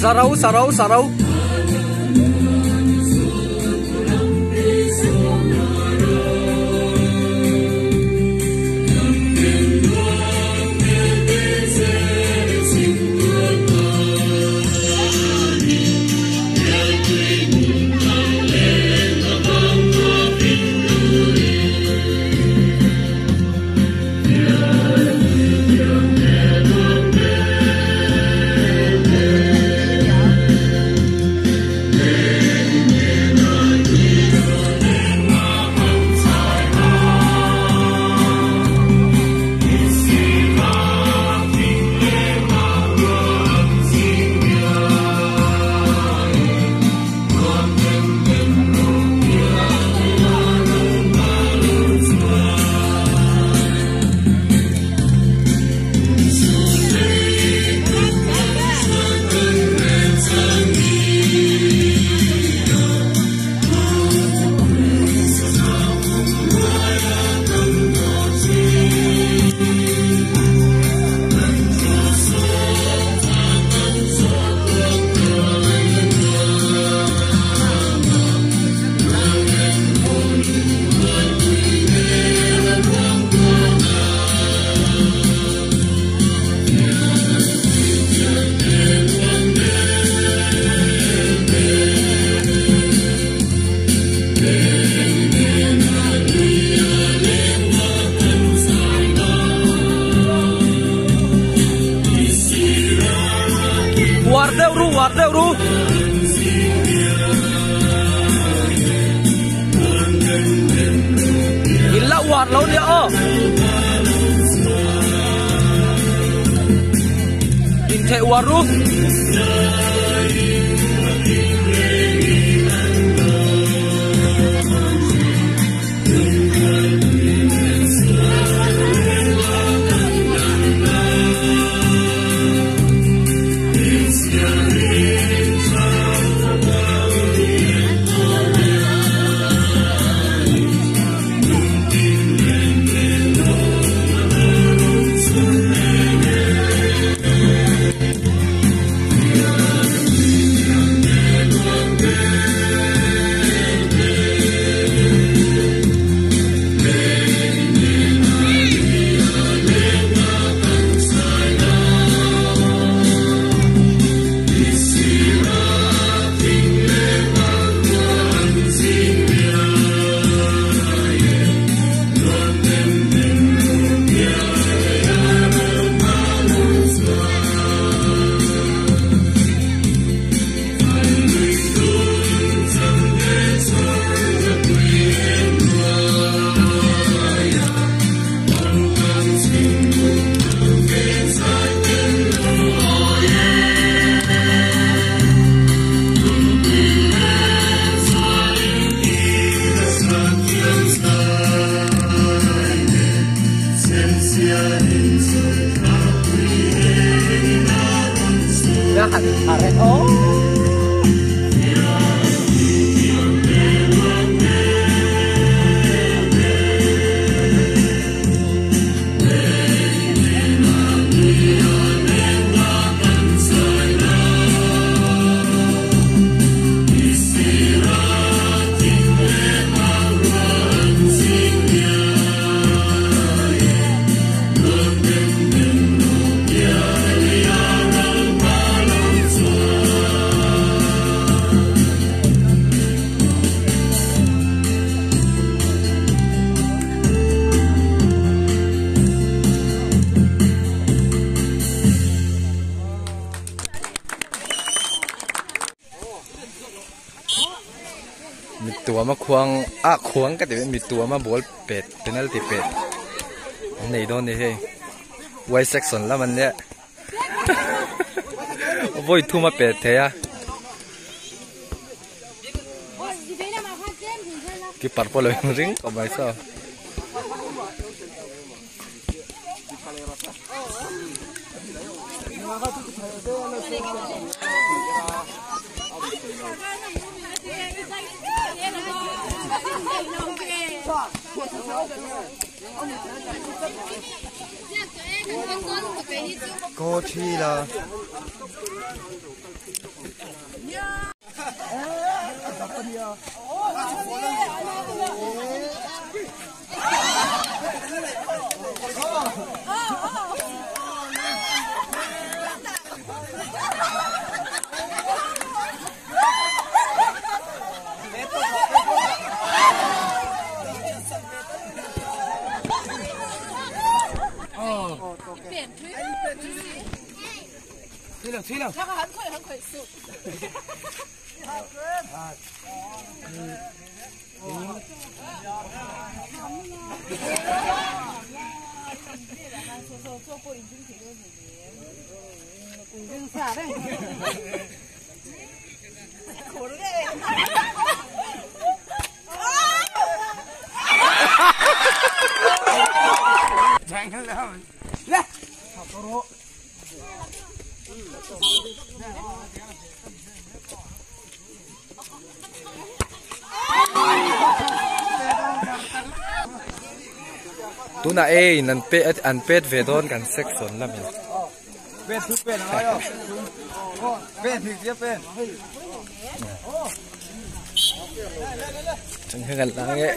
sarau War deu illa war lo dia in the waruมีตัวมาควงควงก็แต่มีตัวมาบอลเป็ดเป็นอะไรติเป็ดในโดนนี่เฮ้ไว้เซ็กซ์แล้วมันเนี่ยโว้ยทุ่มมาเป็ดเทียกี่ปัดพอเลยริ้งก็ไม่ซ้อ过去了。吹了，他很快速。来， tu na nan pe an pet ve don kan section la min pet tu pet na yo pet thì tiếp pet chẳng hạn là nghe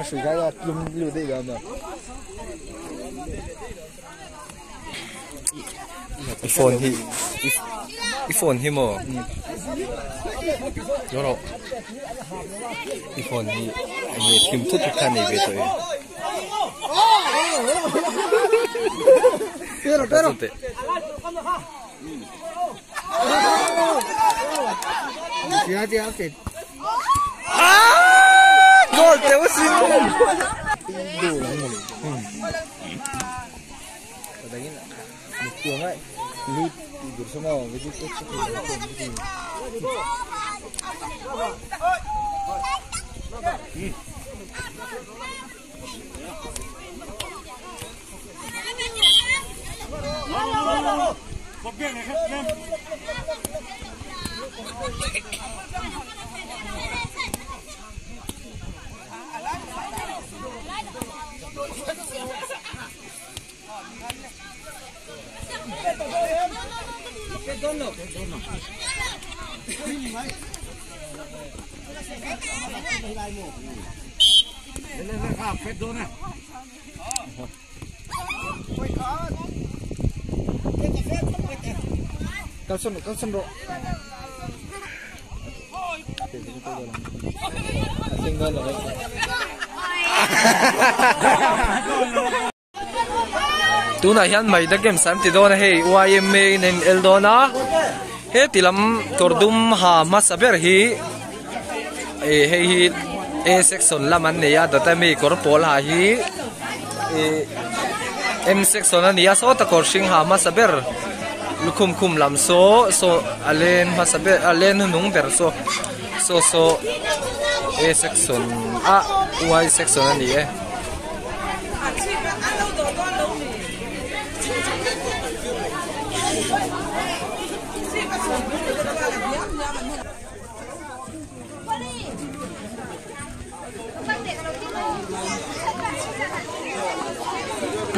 水开要溜这边的。iPhone hi mo. Yoro. iPhone hi ani kim tu tu kan ni be to. Pero. Dia update. Gol te usin. Du lang mo. Padagin. Mukyo nga. Lead tidur semua. Jadi Kalson ro. Tinggal lagi. Tu na hian mai da game sam ti don hey YMA nen Eldona he tilam tordum ha masaber hi he hi a section laman ne ya data me korpol ha hi M section an ya so ta korsing ha masaber lukum lam so alen masaber alen nung ber so a section Y section an ni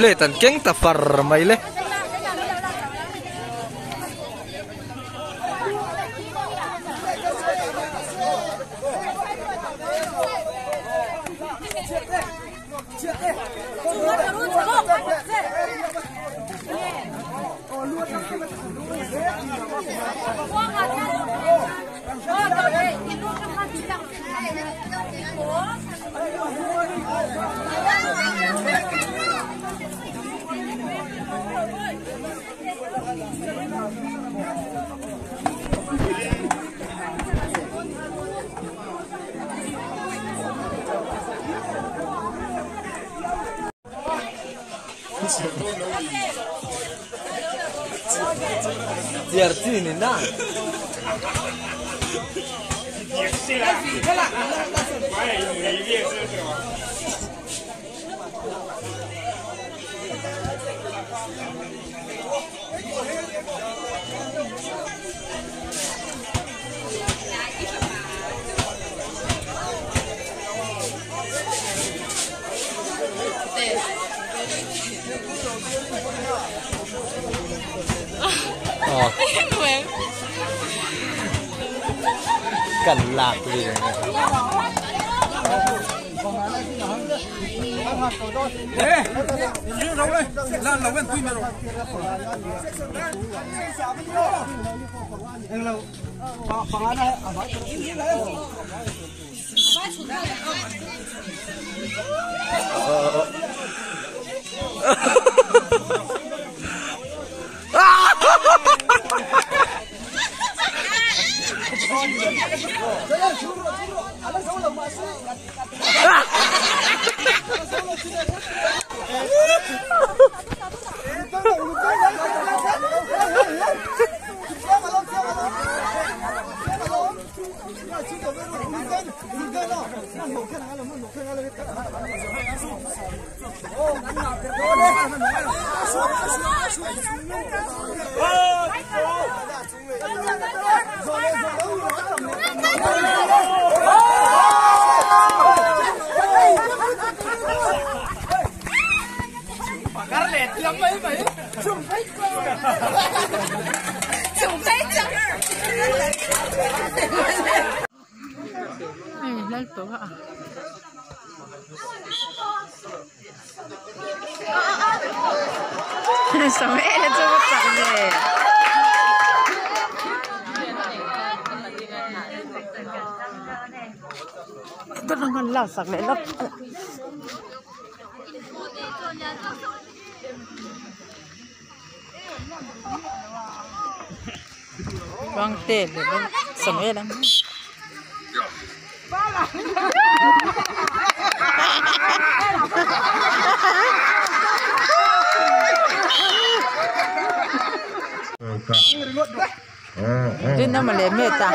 Pletan keng ta far mai le Giardini, no? Cần lạc gì này. Ê, nhìn đâu đây? Là lâu bên tuy mà rồi. Anh lâu. Phòng ăn này, ở ngoài. Sao mẹ lại cho bắt chặt về? Tôi đang còn lào sạc lại lắm. Vâng, tiền để bên sao mẹ lắm. Din naman le meta.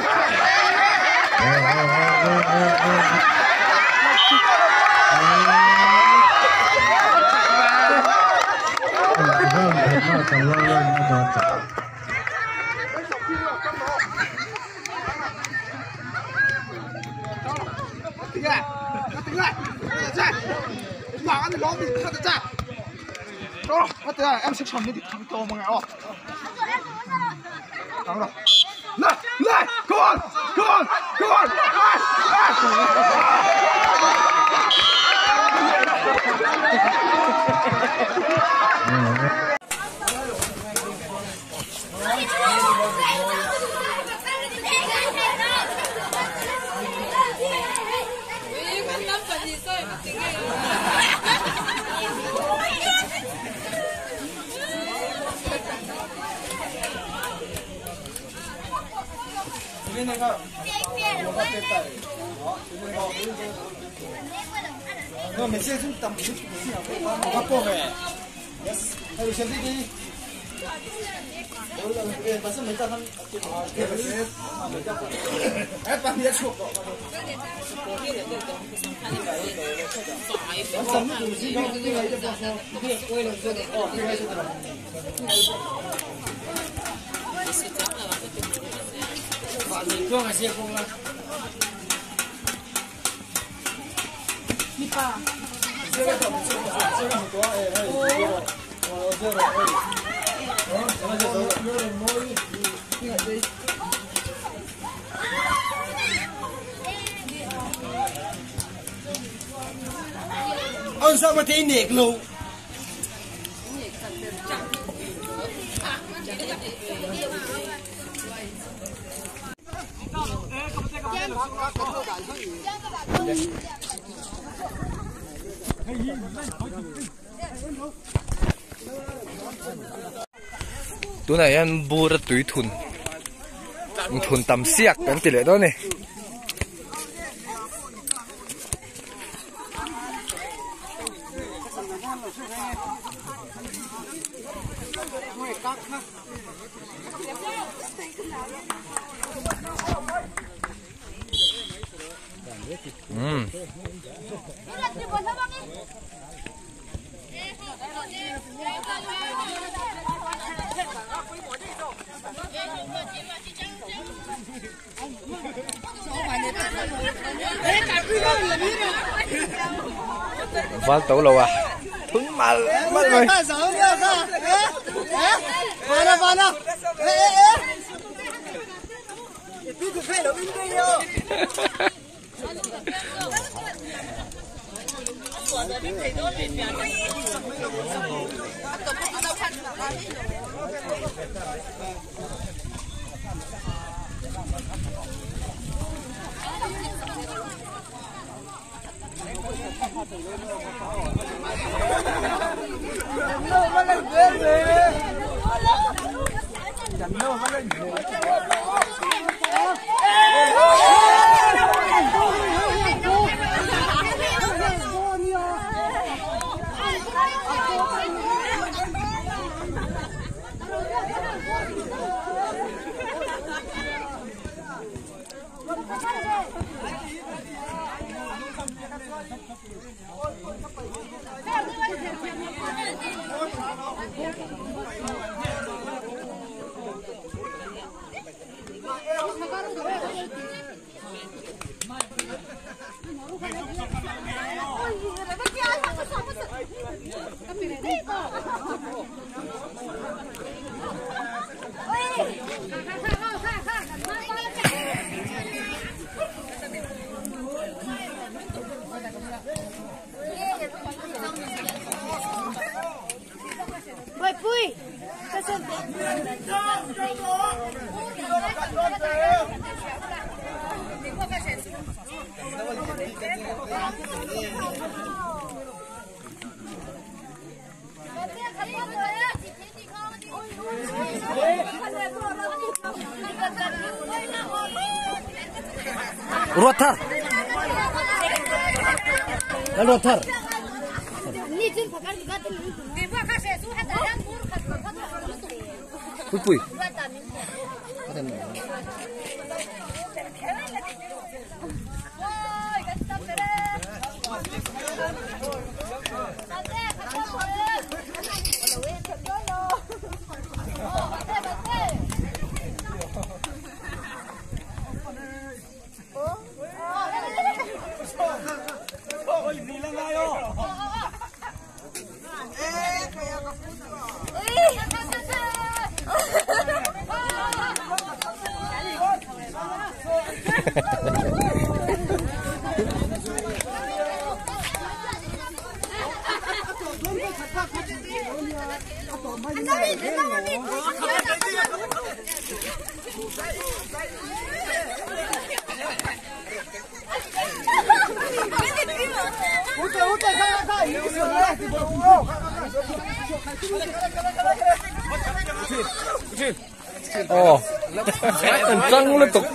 Em sẽ chọn những thằng to mà ngạo. Thằng đó. Này, này, come on, come on, come on. No, me siento un tampito, guapo, yes. Hay que sentir que pasa me está dando para mí eso. Ông sao mà thấy nệt luôn. tu này ăn bùa ra túi thun tầm xiếc cái tỷ lệ đó này vắt tấu lâu à hứng mà rồi Rotar. Rotar. Pui. Ồ, căng liên tục.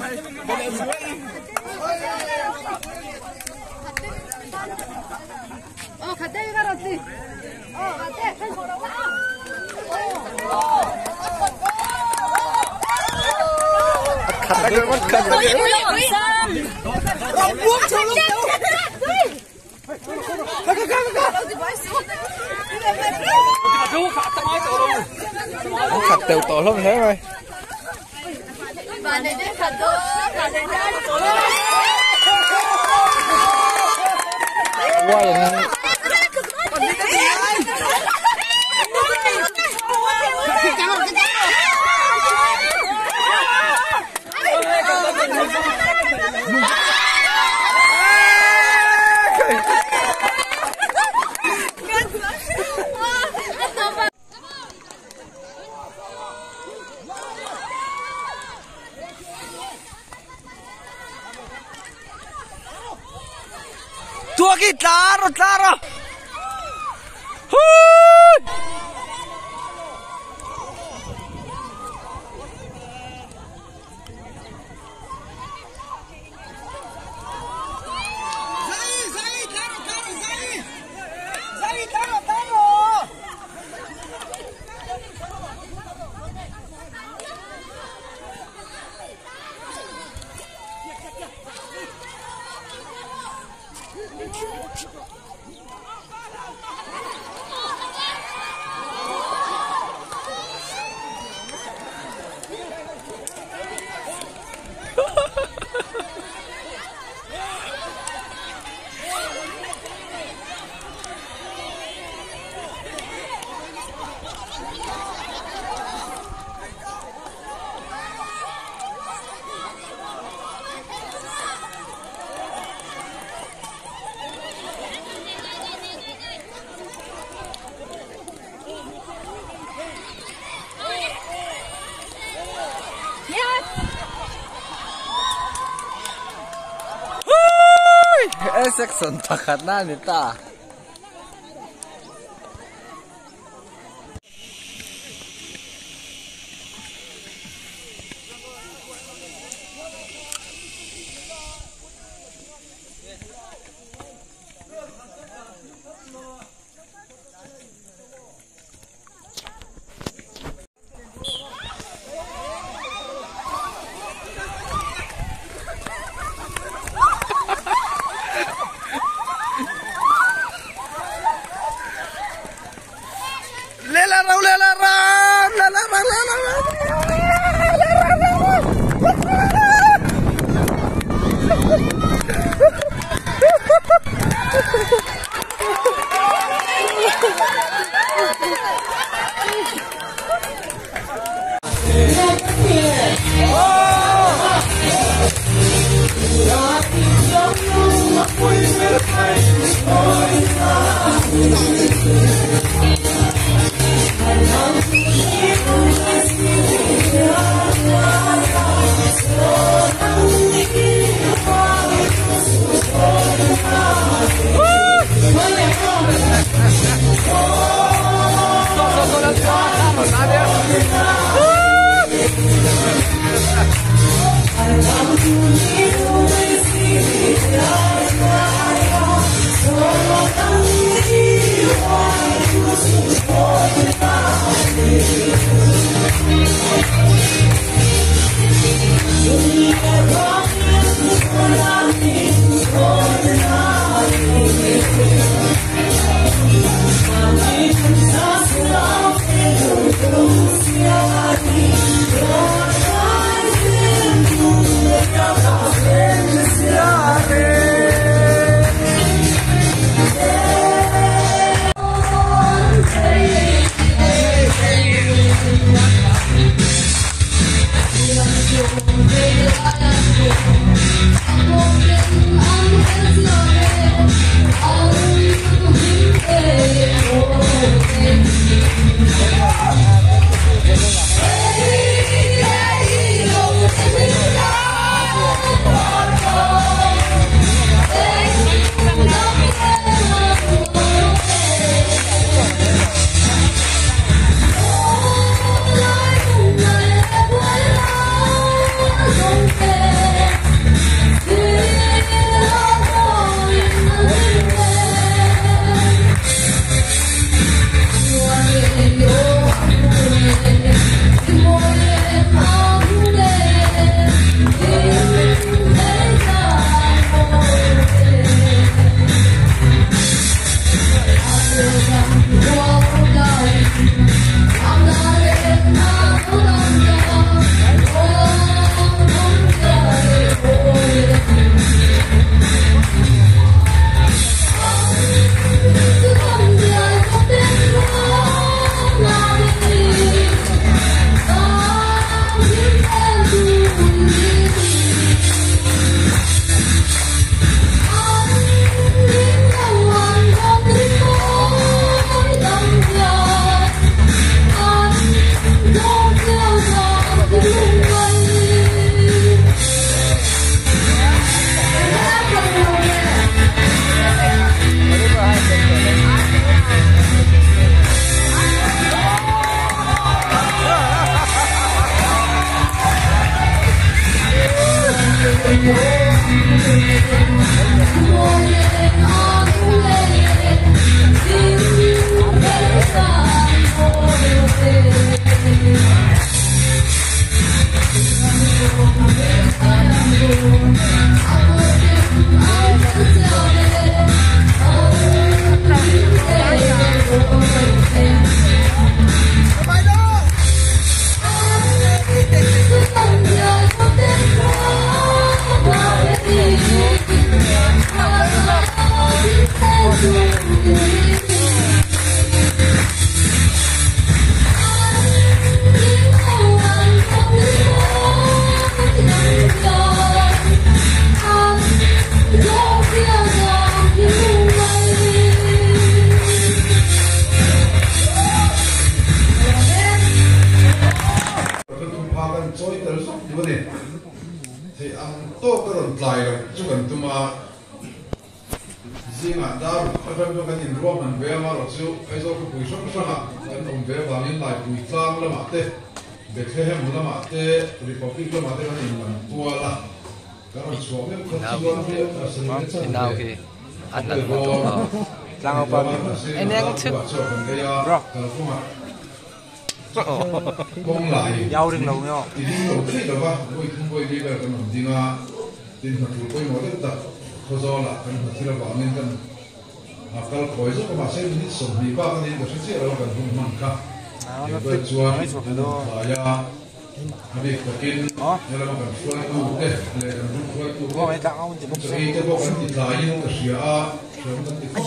Khặt đều tổ lắm thế rồi. Wow. Tua aquí, claro. section pakat na nita. Yeah. Now he ăn lần một tổ lang ông anh em thức rock bông lại giàu đừng lâu nhau thì đi đầu tiên là ba tôi không quay đi về cái mầm đi nga tin thật sự quay nói rất tập khó do là cái thật sự là bảo nên cần kalau koi itu masih ini sobi pak kan ini posisi orang kan rumah kah berjuang saya habis bikin yang lama kan suai tu deh lekan suai tu jadi itu bukan dilayan kerja sebab itu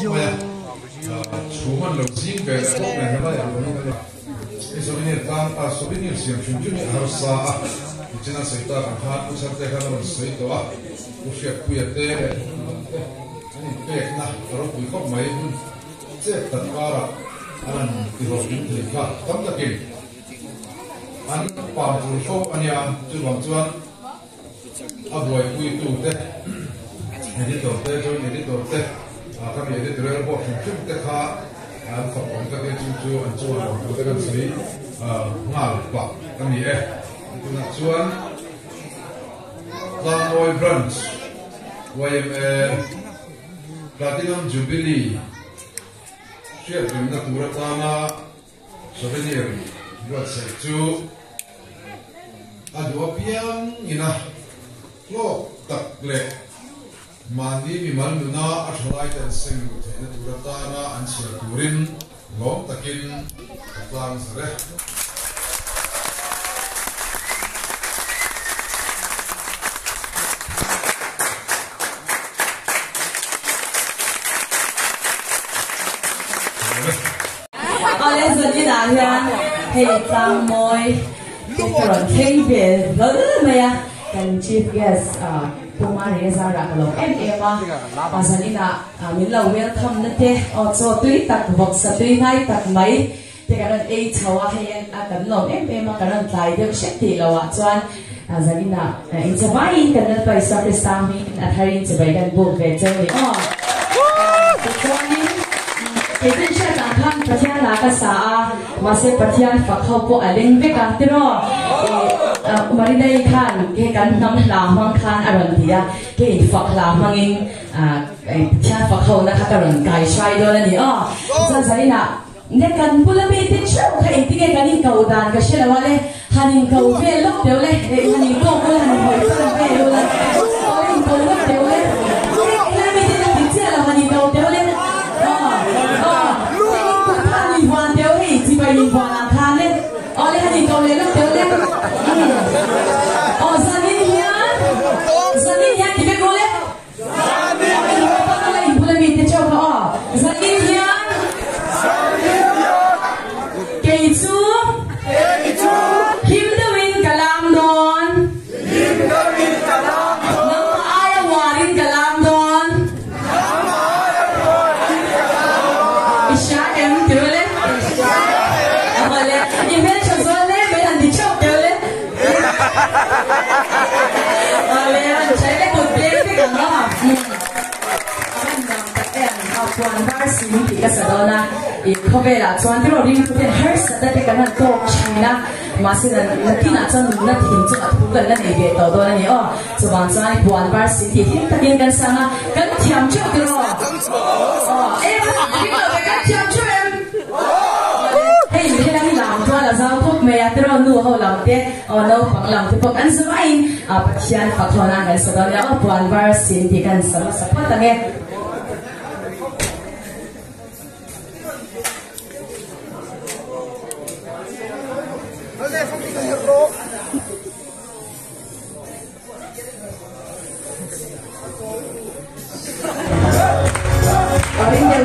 cuma lezat betul betul ya ini kan souvenir siang cuma harus sah jangan cerita kan harus cerita kan harus cerita usia kuya deh pek na kalau kui kok mai pun cek tanpa anan dirokin leka tam takin an pam tu so ania chuan chuan aboi kui tu te editor te kami editor bo chum te kha an fa on ka ke chu an chuan ko te kan sei ngal pa kami tuna chuan Lanoi Branch Platinum Jubilee share na turatana souvenir buat seju adu apiang ina lo takle mandi bimal nuna athlai tan sing na turatana an share turin lom takin tlang sare Đi nào nha, thì trang môi cái còn kinh về lớn mà ya, cần chief guest cùng anh ấy ra rằng là em mà giờ đi nào mình lâu welcome nữa thế, cho tuy tắc vật sa tuy ngay tắc mấy, thì cái này ấy cháu hay cần lòng em mà cái này lại được xét thì là cho anh giờ đi nào, anh sẽ bay cần nên phải sao để sao mình thay sẽ bay gần buộc về chơi cái tên sẽ làm thằng phát hiện là cái xã mà sẽ phát hiện phát khâu bộ ảnh về cả thế đó mà đi đây khan cái căn nắm làm mang khan ở bên kia cái phát làm mang in cái phát khâu nó khác cái cái sai đó là gì cho nên là nếu cần bula bị tin sâu cái thì cái cái cầu đàn cái sẽ là vậy hành cầu về lúc đều lên hành cầu bula hành hồi bula về luôn hành cầu lúc đều lên cái bị tin sẽ là hành cầu đều lên hoàn đều thì chỉ phải nhìn hoàn làm than lên, lên hành cầu lên lúc đều lên, gia đình thì biết cô lên, con lên bula bị thế cho họ, gia đình cây chú, him the win kalam don, nama ayah warin kalam don, isya em tiêu lên. Saya ikut beli kan lah. Orang yang tak tuan versi di kesadona, ikut bela tuan tu orang itu pun harus ada kan tu China masih nanti nak jangan hinjuk atau bukan nanti dia tahu tu ni tuan tuan versi di kita kan sama kan tiam cuk tu kan tiam cuk Hei, làm cho là giao thuốc mê à, tôi nu hậu làm thế, nấu phẳng làm thì phật ăn sớm anh, bát hiền phật thọ năng cái sau đó là buồn var xin thì cần sớm sắp phát tăng nghe. Ở bên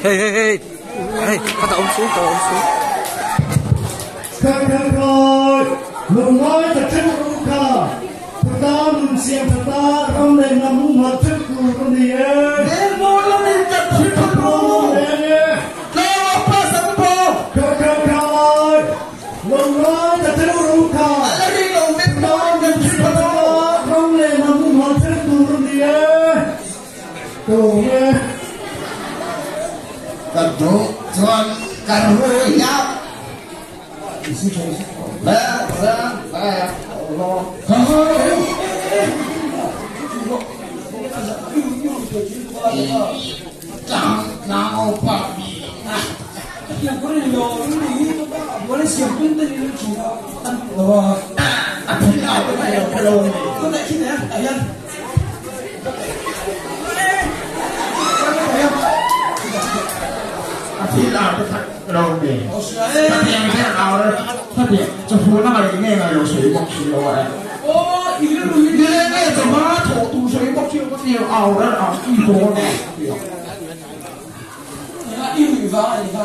Hey, kata ông xuống. Khang rồi, lùng nói thật chân cũng khờ, thật ta lùng xiềng thật ta không để nắm mặt chân cụ con đi ơi. Đến mô lắm đi chặt chít thật cụ. Lê ba sẵn bố. Khang rồi, lùng nói thật chân cũng khờ, thật ta lùng xiềng thật ta không để nắm mặt chân cụ con đi ơi. Cụ nghe. กันดูจวนกันรู้ยับแล้วจังน้าปับยังคนเดียวนี่วันนี้เสียงเป็นตัวนี้ถูกอันที่เราไปเอาลงก็ได้ที่ไหนอายันที่เราไปลงดิถ้าเพียงแค่เราแล้วถ้าเพียงจะพูด那个里面呢有水光渠的喂哦一个里面那怎么头堵水光渠我只有熬了熬一波呢你看一米方你看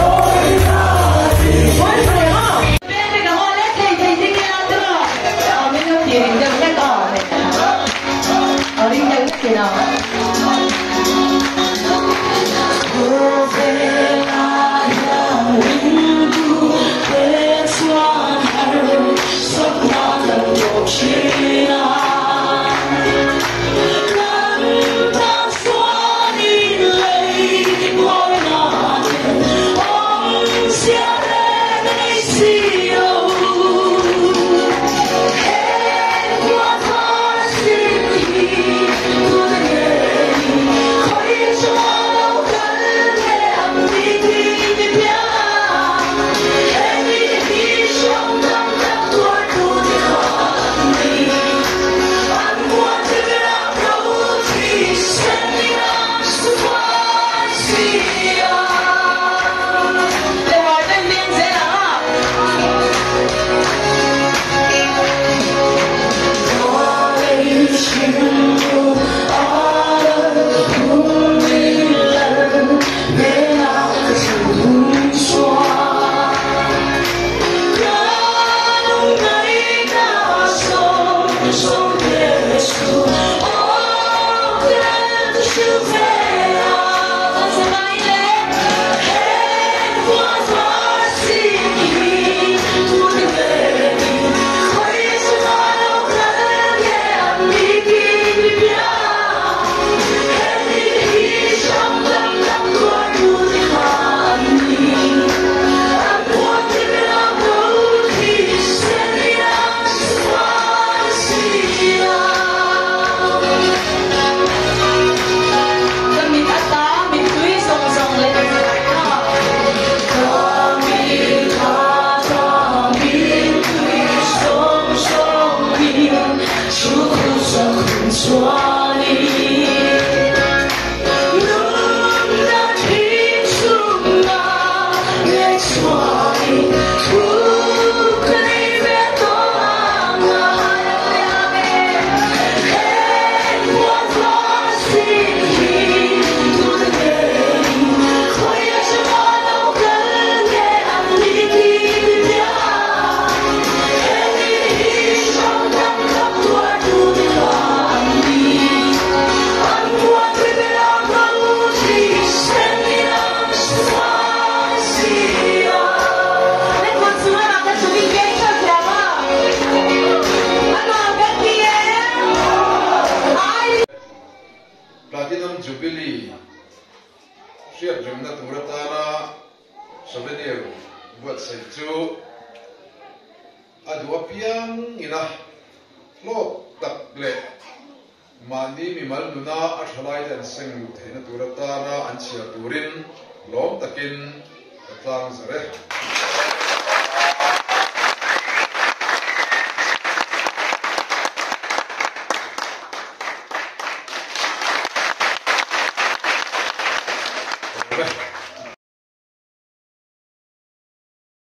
Oh turatana souvenir buat sai chu adu apiang ina lo tak le mani mi mal nuna athalai dan seng thena turatana an chia turin lom takin atlang zare